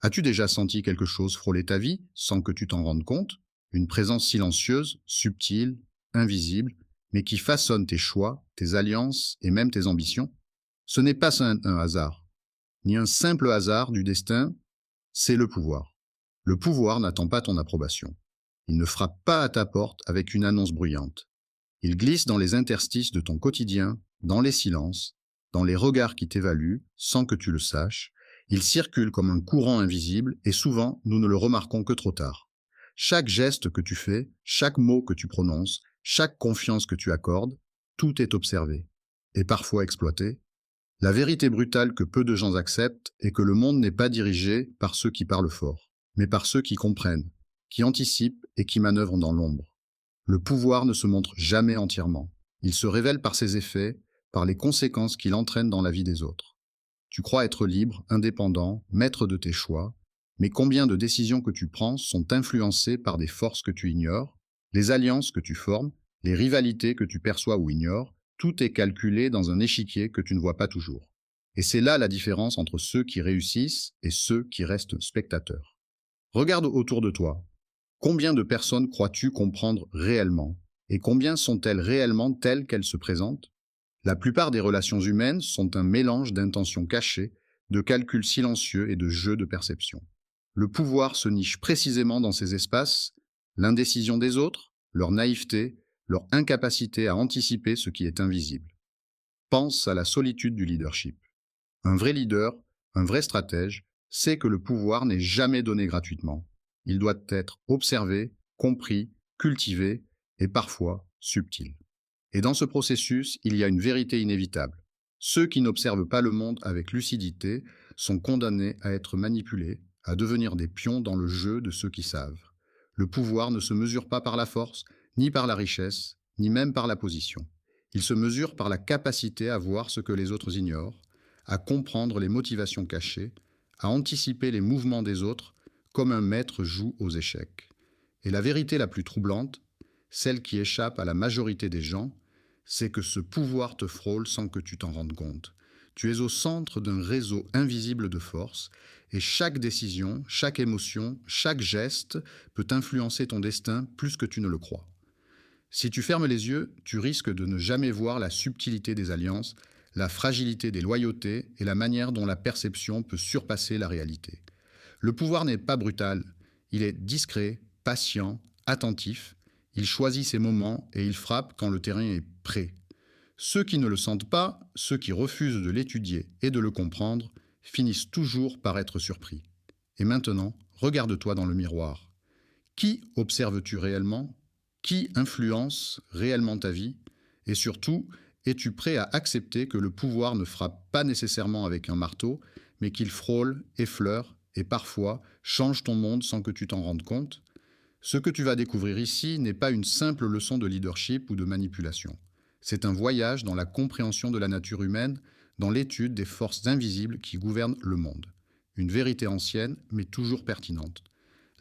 As-tu déjà senti quelque chose frôler ta vie sans que tu t'en rendes compte? Une présence silencieuse, subtile, invisible, mais qui façonne tes choix, tes alliances et même tes ambitions? Ce n'est pas un hasard, ni un simple hasard du destin, c'est le pouvoir. Le pouvoir n'attend pas ton approbation. Il ne frappe pas à ta porte avec une annonce bruyante. Il glisse dans les interstices de ton quotidien, dans les silences, dans les regards qui t'évaluent, sans que tu le saches. Il circule comme un courant invisible et souvent nous ne le remarquons que trop tard. Chaque geste que tu fais, chaque mot que tu prononces, chaque confiance que tu accordes, tout est observé et parfois exploité. La vérité brutale que peu de gens acceptent est que le monde n'est pas dirigé par ceux qui parlent fort, mais par ceux qui comprennent, qui anticipent et qui manœuvrent dans l'ombre. Le pouvoir ne se montre jamais entièrement. Il se révèle par ses effets, par les conséquences qu'il entraîne dans la vie des autres. Tu crois être libre, indépendant, maître de tes choix, mais combien de décisions que tu prends sont influencées par des forces que tu ignores, les alliances que tu formes, les rivalités que tu perçois ou ignores, tout est calculé dans un échiquier que tu ne vois pas toujours. Et c'est là la différence entre ceux qui réussissent et ceux qui restent spectateurs. Regarde autour de toi. Combien de personnes crois-tu comprendre réellement? Et combien sont-elles réellement telles qu'elles se présentent? La plupart des relations humaines sont un mélange d'intentions cachées, de calculs silencieux et de jeux de perception. Le pouvoir se niche précisément dans ces espaces, l'indécision des autres, leur naïveté, leur incapacité à anticiper ce qui est invisible. Pense à la solitude du leadership. Un vrai leader, un vrai stratège, sait que le pouvoir n'est jamais donné gratuitement. Il doit être observé, compris, cultivé et parfois subtil. Et dans ce processus, il y a une vérité inévitable. Ceux qui n'observent pas le monde avec lucidité sont condamnés à être manipulés, à devenir des pions dans le jeu de ceux qui savent. Le pouvoir ne se mesure pas par la force, ni par la richesse, ni même par la position. Il se mesure par la capacité à voir ce que les autres ignorent, à comprendre les motivations cachées, à anticiper les mouvements des autres, comme un maître joue aux échecs. Et la vérité la plus troublante, celle qui échappe à la majorité des gens, c'est que ce pouvoir te frôle sans que tu t'en rendes compte. Tu es au centre d'un réseau invisible de force, et chaque décision, chaque émotion, chaque geste peut influencer ton destin plus que tu ne le crois. Si tu fermes les yeux, tu risques de ne jamais voir la subtilité des alliances, la fragilité des loyautés et la manière dont la perception peut surpasser la réalité. Le pouvoir n'est pas brutal, il est discret, patient, attentif, il choisit ses moments et il frappe quand le terrain est prêt. Ceux qui ne le sentent pas, ceux qui refusent de l'étudier et de le comprendre, finissent toujours par être surpris. Et maintenant, regarde-toi dans le miroir. Qui observes-tu réellement? Qui influence réellement ta vie? Et surtout, es-tu prêt à accepter que le pouvoir ne frappe pas nécessairement avec un marteau, mais qu'il frôle, effleure et parfois change ton monde sans que tu t'en rendes compte? Ce que tu vas découvrir ici n'est pas une simple leçon de leadership ou de manipulation. C'est un voyage dans la compréhension de la nature humaine, dans l'étude des forces invisibles qui gouvernent le monde. Une vérité ancienne, mais toujours pertinente.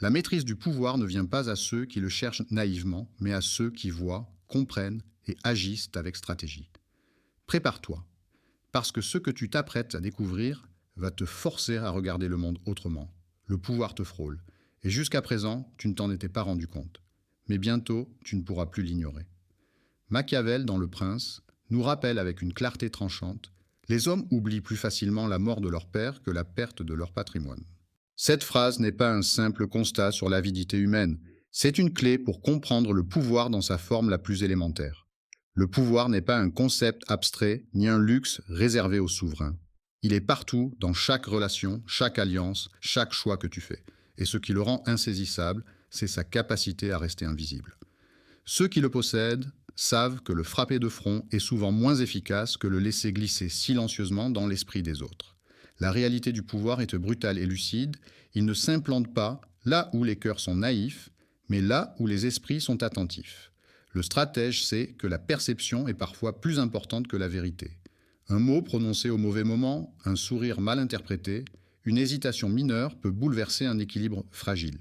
La maîtrise du pouvoir ne vient pas à ceux qui le cherchent naïvement, mais à ceux qui voient, comprennent et agissent avec stratégie. Prépare-toi, parce que ce que tu t'apprêtes à découvrir va te forcer à regarder le monde autrement. Le pouvoir te frôle, et jusqu'à présent, tu ne t'en étais pas rendu compte. Mais bientôt, tu ne pourras plus l'ignorer. Machiavel, dans Le Prince, nous rappelle avec une clarté tranchante: les hommes oublient plus facilement la mort de leur père que la perte de leur patrimoine. Cette phrase n'est pas un simple constat sur l'avidité humaine, c'est une clé pour comprendre le pouvoir dans sa forme la plus élémentaire. Le pouvoir n'est pas un concept abstrait ni un luxe réservé aux souverains. Il est partout, dans chaque relation, chaque alliance, chaque choix que tu fais. Et ce qui le rend insaisissable, c'est sa capacité à rester invisible. Ceux qui le possèdent savent que le frapper de front est souvent moins efficace que le laisser glisser silencieusement dans l'esprit des autres. La réalité du pouvoir est brutale et lucide, il ne s'implante pas là où les cœurs sont naïfs, mais là où les esprits sont attentifs. Le stratège sait que la perception est parfois plus importante que la vérité. Un mot prononcé au mauvais moment, un sourire mal interprété, une hésitation mineure peut bouleverser un équilibre fragile.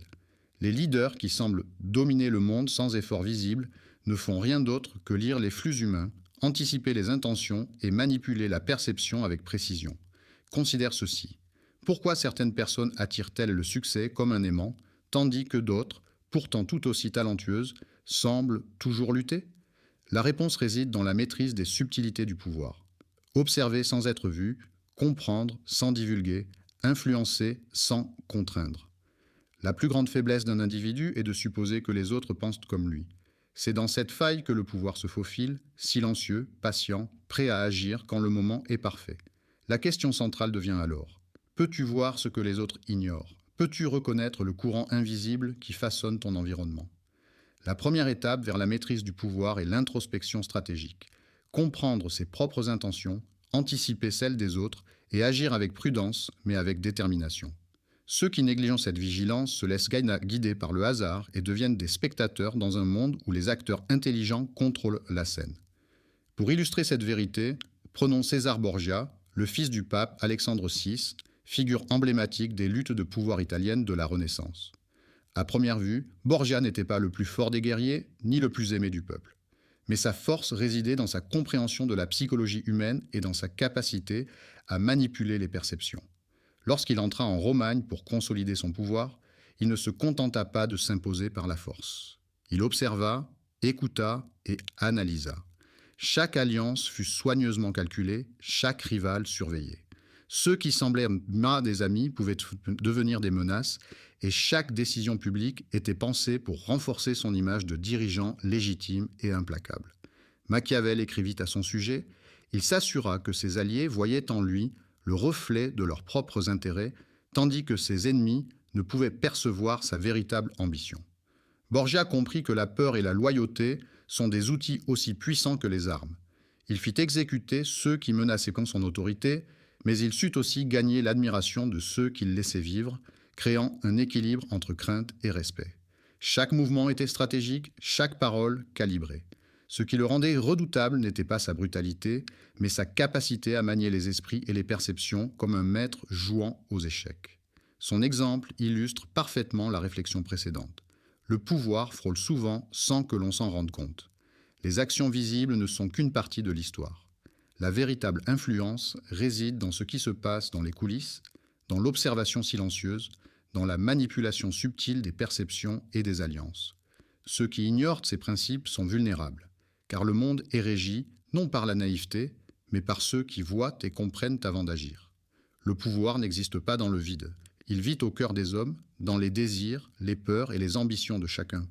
Les leaders qui semblent dominer le monde sans effort visible ne font rien d'autre que lire les flux humains, anticiper les intentions et manipuler la perception avec précision. Considère ceci. Pourquoi certaines personnes attirent-elles le succès comme un aimant, tandis que d'autres, pourtant tout aussi talentueuses, semblent toujours lutter? La réponse réside dans la maîtrise des subtilités du pouvoir. Observer sans être vu, comprendre sans divulguer, influencer sans contraindre. La plus grande faiblesse d'un individu est de supposer que les autres pensent comme lui. C'est dans cette faille que le pouvoir se faufile, silencieux, patient, prêt à agir quand le moment est parfait. La question centrale devient alors: peux-tu voir ce que les autres ignorent? Peux-tu reconnaître le courant invisible qui façonne ton environnement? La première étape vers la maîtrise du pouvoir est l'introspection stratégique. Comprendre ses propres intentions, anticiper celles des autres et agir avec prudence mais avec détermination. Ceux qui négligent cette vigilance se laissent guider par le hasard et deviennent des spectateurs dans un monde où les acteurs intelligents contrôlent la scène. Pour illustrer cette vérité, prenons César Borgia, le fils du pape Alexandre VI, figure emblématique des luttes de pouvoir italiennes de la Renaissance. À première vue, Borgia n'était pas le plus fort des guerriers, ni le plus aimé du peuple. Mais sa force résidait dans sa compréhension de la psychologie humaine et dans sa capacité à manipuler les perceptions. Lorsqu'il entra en Romagne pour consolider son pouvoir, il ne se contenta pas de s'imposer par la force. Il observa, écouta et analysa. Chaque alliance fut soigneusement calculée, chaque rival surveillé. Ceux qui semblaient des amis pouvaient devenir des menaces, et chaque décision publique était pensée pour renforcer son image de dirigeant légitime et implacable. Machiavel écrivit à son sujet: il s'assura que ses alliés voyaient en lui le reflet de leurs propres intérêts, tandis que ses ennemis ne pouvaient percevoir sa véritable ambition. Borgia comprit que la peur et la loyauté sont des outils aussi puissants que les armes. Il fit exécuter ceux qui menaçaient son autorité, mais il sut aussi gagner l'admiration de ceux qui le laissaient vivre, créant un équilibre entre crainte et respect. Chaque mouvement était stratégique, chaque parole calibrée. Ce qui le rendait redoutable n'était pas sa brutalité, mais sa capacité à manier les esprits et les perceptions comme un maître jouant aux échecs. Son exemple illustre parfaitement la réflexion précédente. Le pouvoir frôle souvent sans que l'on s'en rende compte. Les actions visibles ne sont qu'une partie de l'histoire. La véritable influence réside dans ce qui se passe dans les coulisses, dans l'observation silencieuse, dans la manipulation subtile des perceptions et des alliances. Ceux qui ignorent ces principes sont vulnérables, car le monde est régi non par la naïveté, mais par ceux qui voient et comprennent avant d'agir. Le pouvoir n'existe pas dans le vide. Il vit au cœur des hommes, dans les désirs, les peurs et les ambitions de chacun.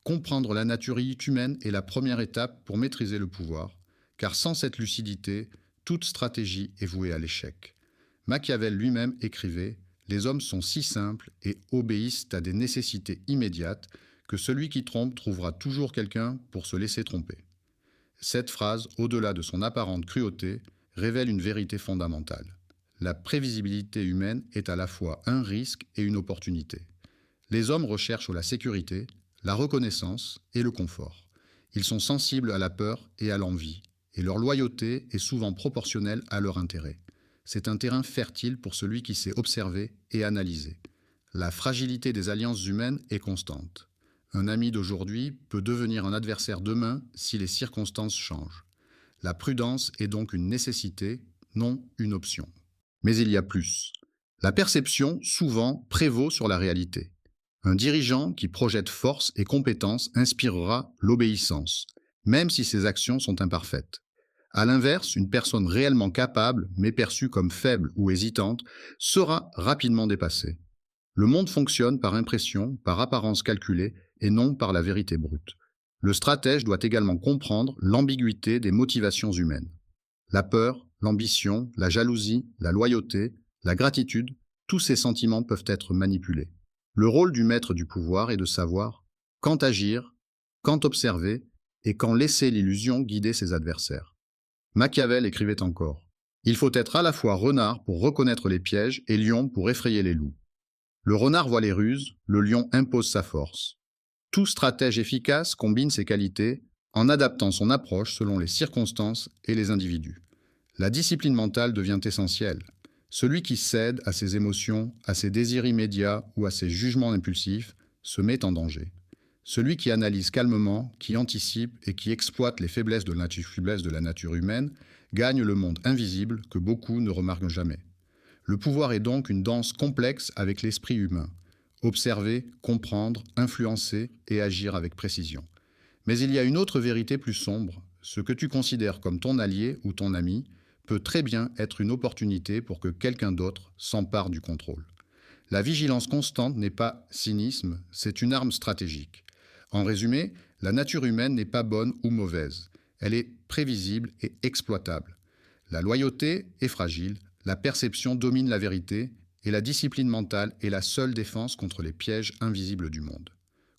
Comprendre la nature humaine est la première étape pour maîtriser le pouvoir, car sans cette lucidité, toute stratégie est vouée à l'échec. Machiavel lui-même écrivait: « Les hommes sont si simples et obéissent à des nécessités immédiates que celui qui trompe trouvera toujours quelqu'un pour se laisser tromper. » Cette phrase, au-delà de son apparente cruauté, révèle une vérité fondamentale. La prévisibilité humaine est à la fois un risque et une opportunité. Les hommes recherchent la sécurité, la reconnaissance et le confort. Ils sont sensibles à la peur et à l'envie, et leur loyauté est souvent proportionnelle à leur intérêt. C'est un terrain fertile pour celui qui sait observer et analyser. La fragilité des alliances humaines est constante. Un ami d'aujourd'hui peut devenir un adversaire demain si les circonstances changent. La prudence est donc une nécessité, non une option. Mais il y a plus. La perception, souvent, prévaut sur la réalité. Un dirigeant qui projette force et compétence inspirera l'obéissance, même si ses actions sont imparfaites. À l'inverse, une personne réellement capable, mais perçue comme faible ou hésitante, sera rapidement dépassée. Le monde fonctionne par impression, par apparence calculée, et non par la vérité brute. Le stratège doit également comprendre l'ambiguïté des motivations humaines. La peur, l'ambition, la jalousie, la loyauté, la gratitude, tous ces sentiments peuvent être manipulés. Le rôle du maître du pouvoir est de savoir quand agir, quand observer et quand laisser l'illusion guider ses adversaires. Machiavel écrivait encore: « Il faut être à la fois renard pour reconnaître les pièges et lion pour effrayer les loups. Le renard voit les ruses, le lion impose sa force. Tout stratège efficace combine ses qualités en adaptant son approche selon les circonstances et les individus. La discipline mentale devient essentielle. Celui qui cède à ses émotions, à ses désirs immédiats ou à ses jugements impulsifs se met en danger. Celui qui analyse calmement, qui anticipe et qui exploite les faiblesses de la nature humaine gagne le monde invisible que beaucoup ne remarquent jamais. Le pouvoir est donc une danse complexe avec l'esprit humain. Observer, comprendre, influencer et agir avec précision. Mais il y a une autre vérité plus sombre. Ce que tu considères comme ton allié ou ton ami peut très bien être une opportunité pour que quelqu'un d'autre s'empare du contrôle. La vigilance constante n'est pas cynisme, c'est une arme stratégique. En résumé, la nature humaine n'est pas bonne ou mauvaise. Elle est prévisible et exploitable. La loyauté est fragile, la perception domine la vérité et la discipline mentale est la seule défense contre les pièges invisibles du monde.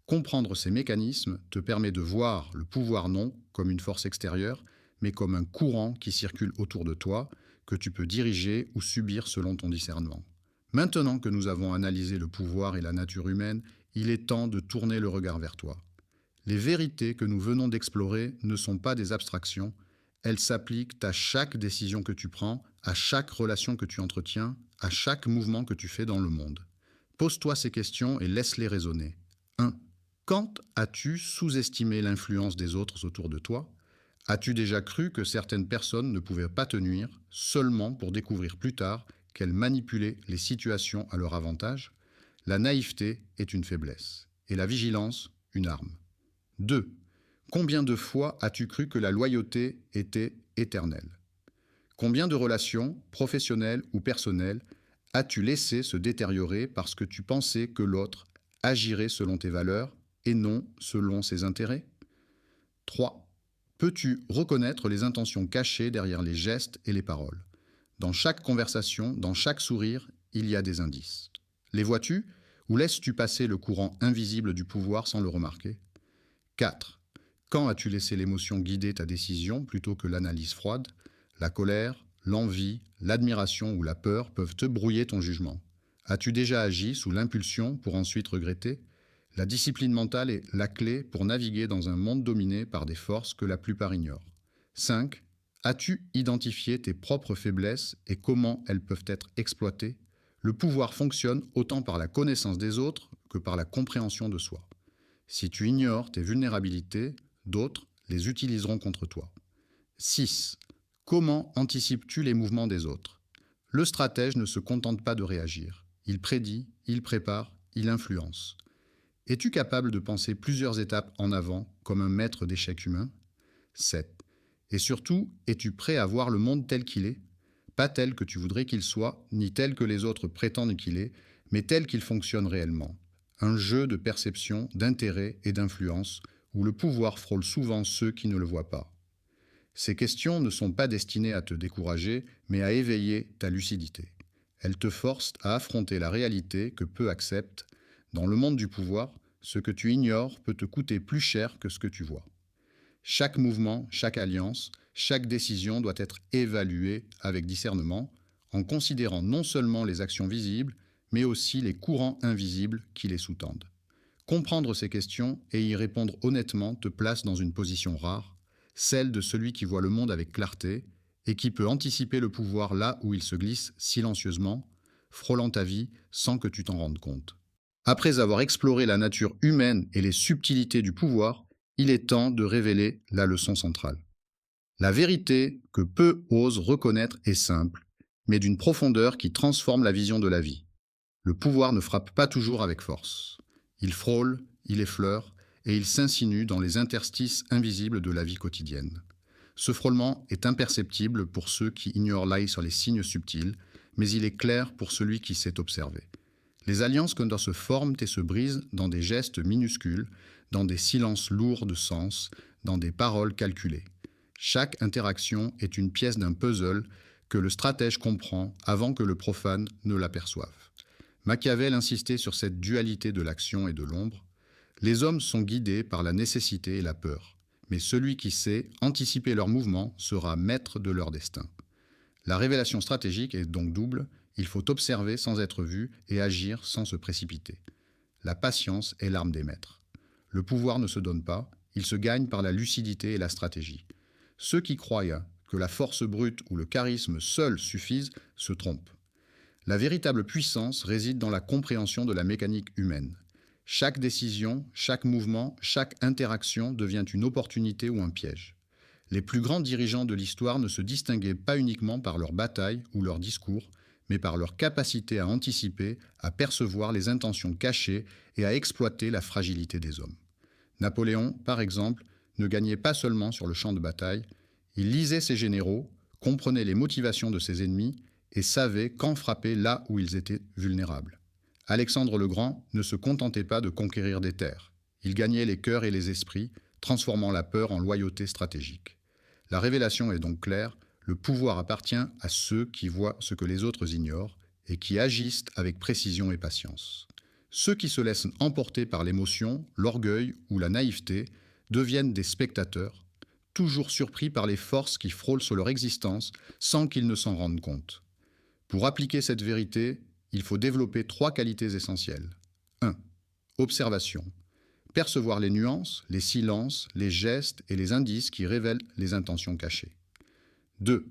Comprendre ces mécanismes te permet de voir le pouvoir non comme une force extérieure, mais comme un courant qui circule autour de toi, que tu peux diriger ou subir selon ton discernement. Maintenant que nous avons analysé le pouvoir et la nature humaine, il est temps de tourner le regard vers toi. Les vérités que nous venons d'explorer ne sont pas des abstractions, elles s'appliquent à chaque décision que tu prends, à chaque relation que tu entretiens, à chaque mouvement que tu fais dans le monde. Pose-toi ces questions et laisse-les résonner. 1. Quand as-tu sous-estimé l'influence des autres autour de toi? As-tu déjà cru que certaines personnes ne pouvaient pas te nuire seulement pour découvrir plus tard qu'elles manipulaient les situations à leur avantage? La naïveté est une faiblesse et la vigilance une arme. 2. Combien de fois as-tu cru que la loyauté était éternelle? Combien de relations, professionnelles ou personnelles, as-tu laissé se détériorer parce que tu pensais que l'autre agirait selon tes valeurs et non selon ses intérêts? 3. Peux-tu reconnaître les intentions cachées derrière les gestes et les paroles? Dans chaque conversation, dans chaque sourire, il y a des indices. Les vois-tu ou laisses-tu passer le courant invisible du pouvoir sans le remarquer? 4. Quand as-tu laissé l'émotion guider ta décision plutôt que l'analyse froide? La colère, l'envie, l'admiration ou la peur peuvent te brouiller ton jugement. As-tu déjà agi sous l'impulsion pour ensuite regretter? La discipline mentale est la clé pour naviguer dans un monde dominé par des forces que la plupart ignorent. 5. As-tu identifié tes propres faiblesses et comment elles peuvent être exploitées? Le pouvoir fonctionne autant par la connaissance des autres que par la compréhension de soi. Si tu ignores tes vulnérabilités, d'autres les utiliseront contre toi. 6. Comment anticipes-tu les mouvements des autres? Le stratège ne se contente pas de réagir. Il prédit, il prépare, il influence. Es-tu capable de penser plusieurs étapes en avant comme un maître d'échecs humain? 7. Et surtout, es-tu prêt à voir le monde tel qu'il est? Pas tel que tu voudrais qu'il soit, ni tel que les autres prétendent qu'il est, mais tel qu'il fonctionne réellement. Un jeu de perception, d'intérêt et d'influence, où le pouvoir frôle souvent ceux qui ne le voient pas. Ces questions ne sont pas destinées à te décourager, mais à éveiller ta lucidité. Elles te forcent à affronter la réalité que peu acceptent. Dans le monde du pouvoir, ce que tu ignores peut te coûter plus cher que ce que tu vois. Chaque mouvement, chaque alliance, chaque décision doit être évaluée avec discernement, en considérant non seulement les actions visibles, mais aussi les courants invisibles qui les sous-tendent. Comprendre ces questions et y répondre honnêtement te place dans une position rare, celle de celui qui voit le monde avec clarté et qui peut anticiper le pouvoir là où il se glisse silencieusement, frôlant ta vie sans que tu t'en rendes compte. Après avoir exploré la nature humaine et les subtilités du pouvoir, il est temps de révéler la leçon centrale. La vérité que peu osent reconnaître est simple, mais d'une profondeur qui transforme la vision de la vie. Le pouvoir ne frappe pas toujours avec force. Il frôle, il effleure, et il s'insinue dans les interstices invisibles de la vie quotidienne. Ce frôlement est imperceptible pour ceux qui ignorent l'œil sur les signes subtils, mais il est clair pour celui qui sait observer. Les alliances comme se forment et se brisent dans des gestes minuscules, dans des silences lourds de sens, dans des paroles calculées. Chaque interaction est une pièce d'un puzzle que le stratège comprend avant que le profane ne l'aperçoive. Machiavel insistait sur cette dualité de l'action et de l'ombre. Les hommes sont guidés par la nécessité et la peur, mais celui qui sait anticiper leurs mouvements sera maître de leur destin. La révélation stratégique est donc double, il faut observer sans être vu et agir sans se précipiter. La patience est l'arme des maîtres. Le pouvoir ne se donne pas, il se gagne par la lucidité et la stratégie. Ceux qui croient que la force brute ou le charisme seul suffisent se trompent. La véritable puissance réside dans la compréhension de la mécanique humaine. Chaque décision, chaque mouvement, chaque interaction devient une opportunité ou un piège. Les plus grands dirigeants de l'histoire ne se distinguaient pas uniquement par leurs batailles ou leurs discours, mais par leur capacité à anticiper, à percevoir les intentions cachées et à exploiter la fragilité des hommes. Napoléon, par exemple, ne gagnait pas seulement sur le champ de bataille, il lisait ses généraux, comprenait les motivations de ses ennemis et savait quand frapper là où ils étaient vulnérables. Alexandre le Grand ne se contentait pas de conquérir des terres. Il gagnait les cœurs et les esprits, transformant la peur en loyauté stratégique. La révélation est donc claire, le pouvoir appartient à ceux qui voient ce que les autres ignorent et qui agissent avec précision et patience. Ceux qui se laissent emporter par l'émotion, l'orgueil ou la naïveté deviennent des spectateurs, toujours surpris par les forces qui frôlent sur leur existence sans qu'ils ne s'en rendent compte. Pour appliquer cette vérité, il faut développer 3 qualités essentielles. 1. Observation. Percevoir les nuances, les silences, les gestes et les indices qui révèlent les intentions cachées. 2.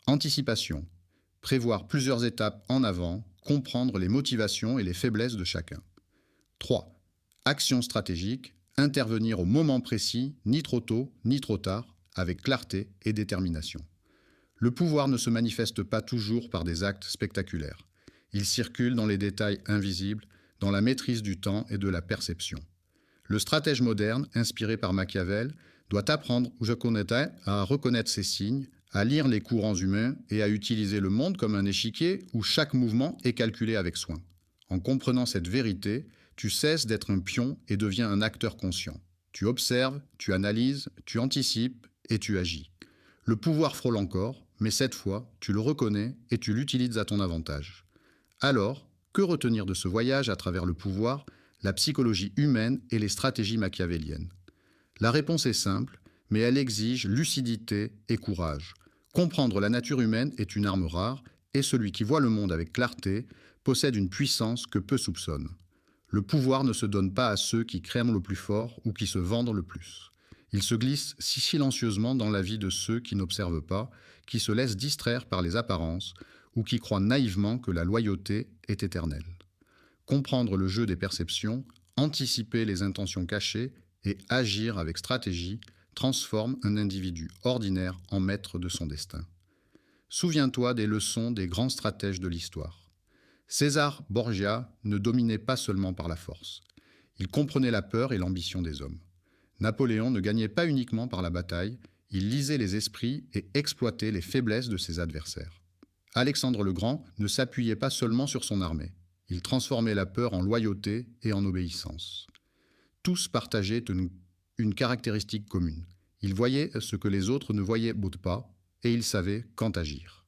Anticipation. Prévoir plusieurs étapes en avant, comprendre les motivations et les faiblesses de chacun. 3. Action stratégique. Intervenir au moment précis, ni trop tôt, ni trop tard, avec clarté et détermination. Le pouvoir ne se manifeste pas toujours par des actes spectaculaires. Il circule dans les détails invisibles, dans la maîtrise du temps et de la perception. Le stratège moderne, inspiré par Machiavel, doit apprendre, je connais, à reconnaître ses signes, à lire les courants humains et à utiliser le monde comme un échiquier où chaque mouvement est calculé avec soin. En comprenant cette vérité, tu cesses d'être un pion et deviens un acteur conscient. Tu observes, tu analyses, tu anticipes et tu agis. Le pouvoir frôle encore, mais cette fois, tu le reconnais et tu l'utilises à ton avantage. Alors, que retenir de ce voyage à travers le pouvoir, la psychologie humaine et les stratégies machiavéliennes? La réponse est simple, mais elle exige lucidité et courage. Comprendre la nature humaine est une arme rare, et celui qui voit le monde avec clarté possède une puissance que peu soupçonnent. Le pouvoir ne se donne pas à ceux qui craignent le plus fort ou qui se vendent le plus. Il se glisse si silencieusement dans la vie de ceux qui n'observent pas, qui se laissent distraire par les apparences ou qui croient naïvement que la loyauté est éternelle. Comprendre le jeu des perceptions, anticiper les intentions cachées et agir avec stratégie transforme un individu ordinaire en maître de son destin. Souviens-toi des leçons des grands stratèges de l'histoire. César Borgia ne dominait pas seulement par la force. Il comprenait la peur et l'ambition des hommes. Napoléon ne gagnait pas uniquement par la bataille, il lisait les esprits et exploitait les faiblesses de ses adversaires. Alexandre le Grand ne s'appuyait pas seulement sur son armée. Il transformait la peur en loyauté et en obéissance. Tous partageaient une caractéristique commune. Ils voyaient ce que les autres ne voyaient pas et ils savaient quand agir.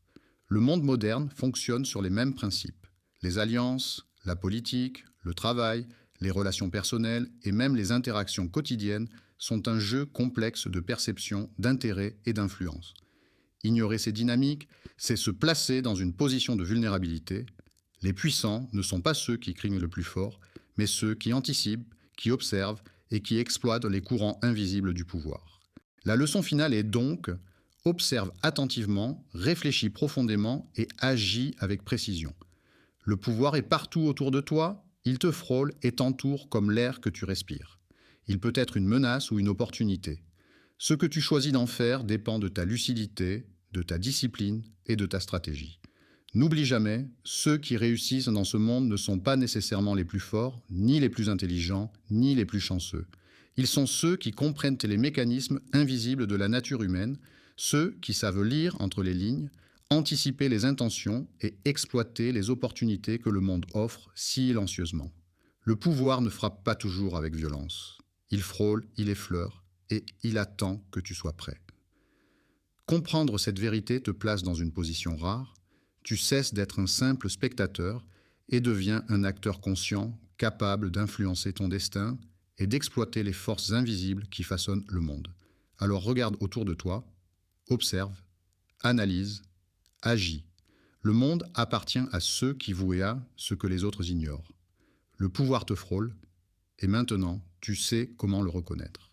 Le monde moderne fonctionne sur les mêmes principes. Les alliances, la politique, le travail, les relations personnelles et même les interactions quotidiennes sont un jeu complexe de perception, d'intérêt et d'influence. Ignorer ces dynamiques, c'est se placer dans une position de vulnérabilité. Les puissants ne sont pas ceux qui craignent le plus fort, mais ceux qui anticipent, qui observent et qui exploitent les courants invisibles du pouvoir. La leçon finale est donc: observe attentivement, réfléchis profondément et agis avec précision. Le pouvoir est partout autour de toi, il te frôle et t'entoure comme l'air que tu respires. Il peut être une menace ou une opportunité. Ce que tu choisis d'en faire dépend de ta lucidité, de ta discipline et de ta stratégie. N'oublie jamais, ceux qui réussissent dans ce monde ne sont pas nécessairement les plus forts, ni les plus intelligents, ni les plus chanceux. Ils sont ceux qui comprennent les mécanismes invisibles de la nature humaine, ceux qui savent lire entre les lignes, anticiper les intentions et exploiter les opportunités que le monde offre silencieusement. Le pouvoir ne frappe pas toujours avec violence. Il frôle, il effleure et il attend que tu sois prêt. Comprendre cette vérité te place dans une position rare. Tu cesses d'être un simple spectateur et deviens un acteur conscient, capable d'influencer ton destin et d'exploiter les forces invisibles qui façonnent le monde. Alors regarde autour de toi, observe, analyse, agis. Le monde appartient à ceux qui voient ce que les autres ignorent. Le pouvoir te frôle et maintenant tu sais comment le reconnaître.